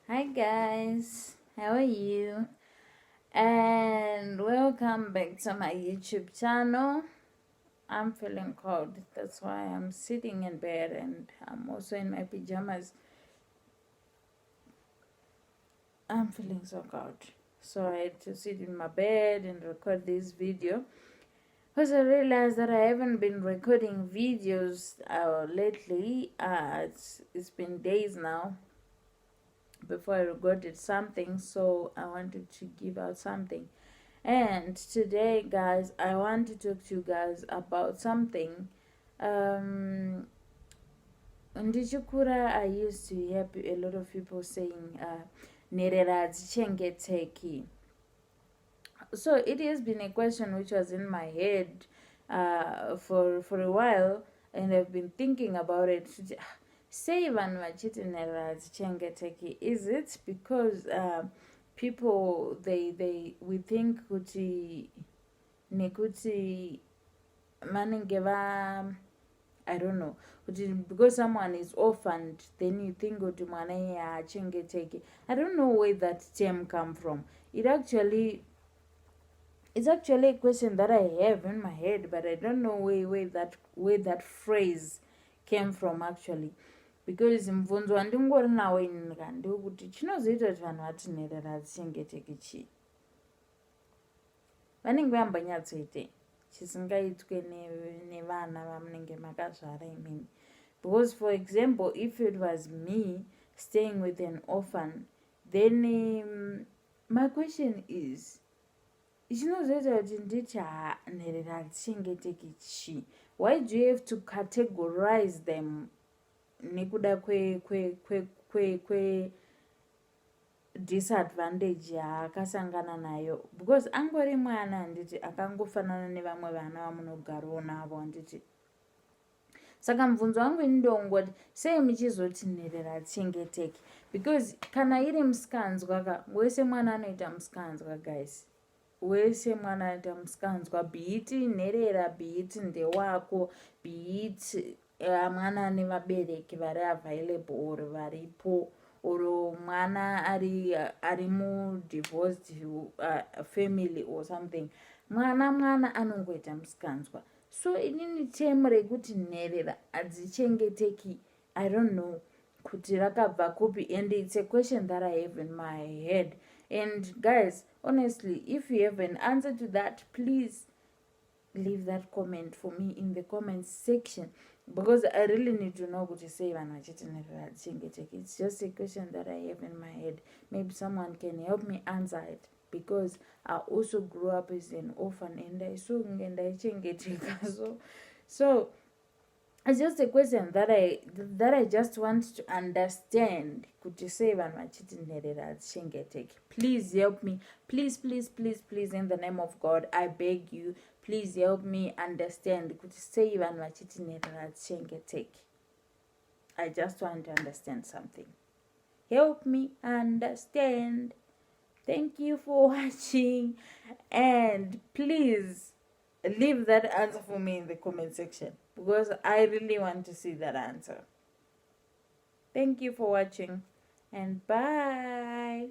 Hi guys, how are you? And welcome back to my YouTube channel. I'm feeling cold, that's why I'm sitting in bed and I'm also in my pajamas. I'm feeling so cold, so I had to sit in my bed and record this video because I realized that I haven't been recording videos lately. It's been days now before I recorded something, so I wanted to give out something. And today, guys, I want to talk to you guys about something. Ndichikura, I used to hear a lot of people saying, Nherera hadzichengeteki. So it has been a question which was in my head for a while, and I've been thinking about it. Say vanhu vachiti nherera hadzichengeteki, is it because people we think kuti nekuti vanenge I don't know, because someone is orphaned, then you think kuti mwana iye haachengeteki. I don't know where that term come from. It's actually a question that I have in my head, but I don't know where that phrase came from actually. Because mubvunzo wandingori nawo inika ndewekuti chinozoita kuti vanhu vati nherera hadzichengeteki chii. Vanenge vambonyatsoitei chisingaitwe nevana vamunenge makazvara imini. Because for example, if it was me staying with an orphan, then my question is, chinozoita kuti nditi nherera hadzichengeteki chii? Why do you have to categorize them nekuda kwe disadvantage yaakasangana nayo? Because angori mwana handiti akangofanana nevamwe vana vamunogarawo navo handiti. Saka mubvunzo wangu ndongoti sei muchizoti nherera hadzichengeteki? Because kana iri musikanzwa wese mwana anoita musikanzwa, guys. Wese mwana anoita musikanzwa, beiti nherera, beiti ndewako, beiti mwana ane vabereki vari available or varipo, or mwana ari mudivorced family or something. Mwana anongoita musikanzwa. So inini temu rekuti nherera hadzichengeteki, I don't know kuti rakabva kupi, and it's a question that I have in my head. And guys, honestly, if you have an answer to that, please leave that comment for me in the comments section, because I really need to know kuti sei vanhu vachiti nherera hadzichengeteki. It's just a question that I have in my head. Maybe someone can help me answer it, because I also grew up as an orphan and I saw ndaichengeteka. So it's just a question that I just want to understand. Kuti sei vanhu vachiti nherera hadzichengeteki. Please help me. Please, in the name of God, I beg you, please help me understand kuti sei vanhu vachiti nherera hadzichengeteki. I just want to understand something. Help me understand. Thank you for watching, and please leave that answer for me in the comment section, because I really want to see that answer. Thank you for watching, and bye.